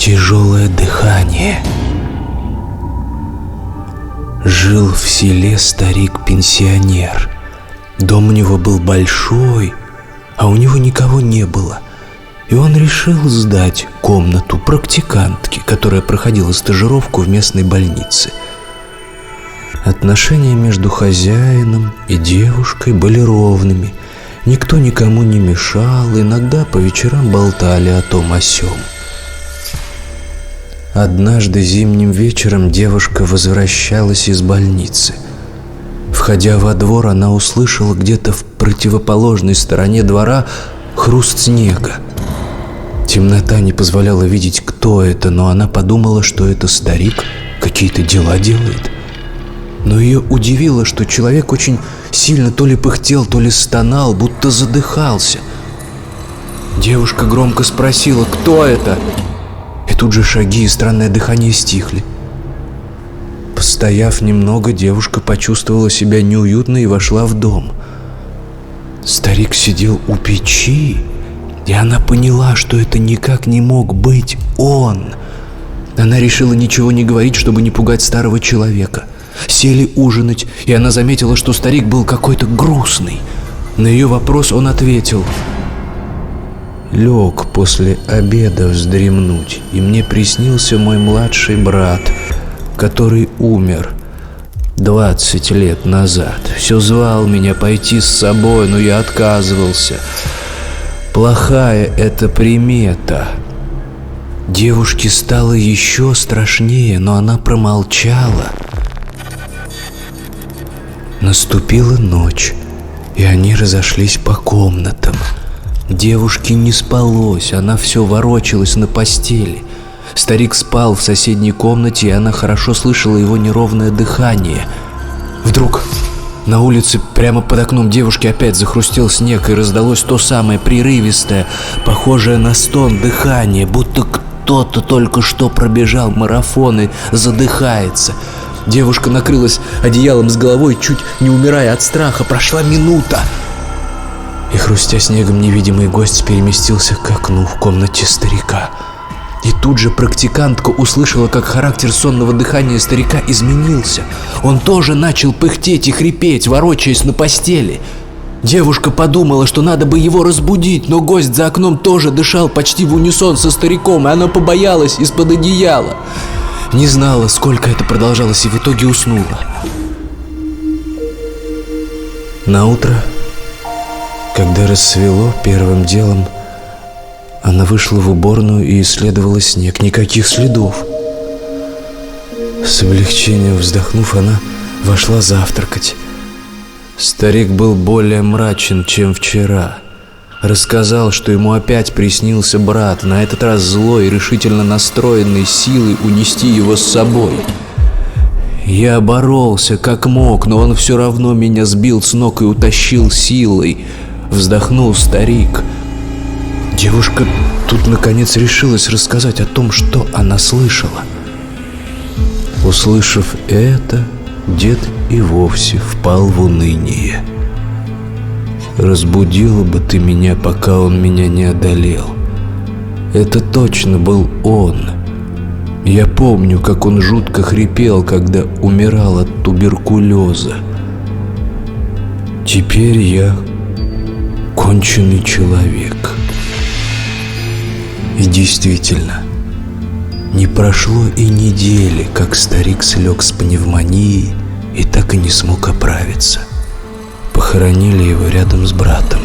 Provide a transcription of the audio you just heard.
тяжелое дыхание. Жил в селе старик-пенсионер. Дом у него был большой, а у него никого не было. И он решил сдать комнату практикантке, которая проходила стажировку в местной больнице. Отношения между хозяином и девушкой были ровными. Никто никому не мешал, иногда по вечерам болтали о том о сём. Однажды зимним вечером девушка возвращалась из больницы. Входя во двор, она услышала где-то в противоположной стороне двора хруст снега. Темнота не позволяла видеть, кто это, но она подумала, что это старик какие-то дела делает. Но ее удивило, что человек очень сильно то ли пыхтел, то ли стонал, будто задыхался. Девушка громко спросила: «Кто это?» И тут же шаги и странное дыхание стихли. Постояв немного, девушка почувствовала себя неуютно и вошла в дом. Старик сидел у печи, и она поняла, что это никак не мог быть он. Она решила ничего не говорить, чтобы не пугать старого человека. Сели ужинать, и она заметила, что старик был какой-то грустный. На ее вопрос он ответил: «Лег после обеда вздремнуть, и мне приснился мой младший брат, который умер 20 лет назад. Все звал меня пойти с собой, но я отказывался. Плохая это примета». Девушке стало еще страшнее, но она промолчала. Наступила ночь, и они разошлись по комнатам. Девушке не спалось, она все ворочалась на постели. Старик спал в соседней комнате, и она хорошо слышала его неровное дыхание. Вдруг на улице прямо под окном девушки опять захрустел снег, и раздалось то самое прерывистое, похожее на стон дыхание, будто кто-то только что пробежал марафон и задыхается. Девушка накрылась одеялом с головой, чуть не умирая от страха. Прошла минута, и, хрустя снегом, невидимый гость переместился к окну в комнате старика. И тут же практикантка услышала, как характер сонного дыхания старика изменился. Он тоже начал пыхтеть и хрипеть, ворочаясь на постели. Девушка подумала, что надо бы его разбудить, но гость за окном тоже дышал почти в унисон со стариком, и она побоялась из-под одеяла. Не знала, сколько это продолжалось, и в итоге уснула. Наутро, когда рассвело, первым делом она вышла в уборную и исследовала снег. Никаких следов. С облегчением вздохнув, она вошла завтракать. Старик был более мрачен, чем вчера. Рассказал, что ему опять приснился брат, на этот раз злой и решительно настроенный силой унести его с собой. «Я боролся как мог, но он все равно меня сбил с ног и утащил силой», — вздохнул старик. Девушка тут наконец решилась рассказать о том, что она слышала. Услышав это, дед и вовсе впал в уныние. «Разбудила бы ты меня, пока он меня не одолел. Это точно был он. Я помню, как он жутко хрипел, когда умирал от туберкулеза. Теперь я конченый человек». И действительно, не прошло и недели, как старик слег с пневмонией и так и не смог оправиться. Похоронили его рядом с братом.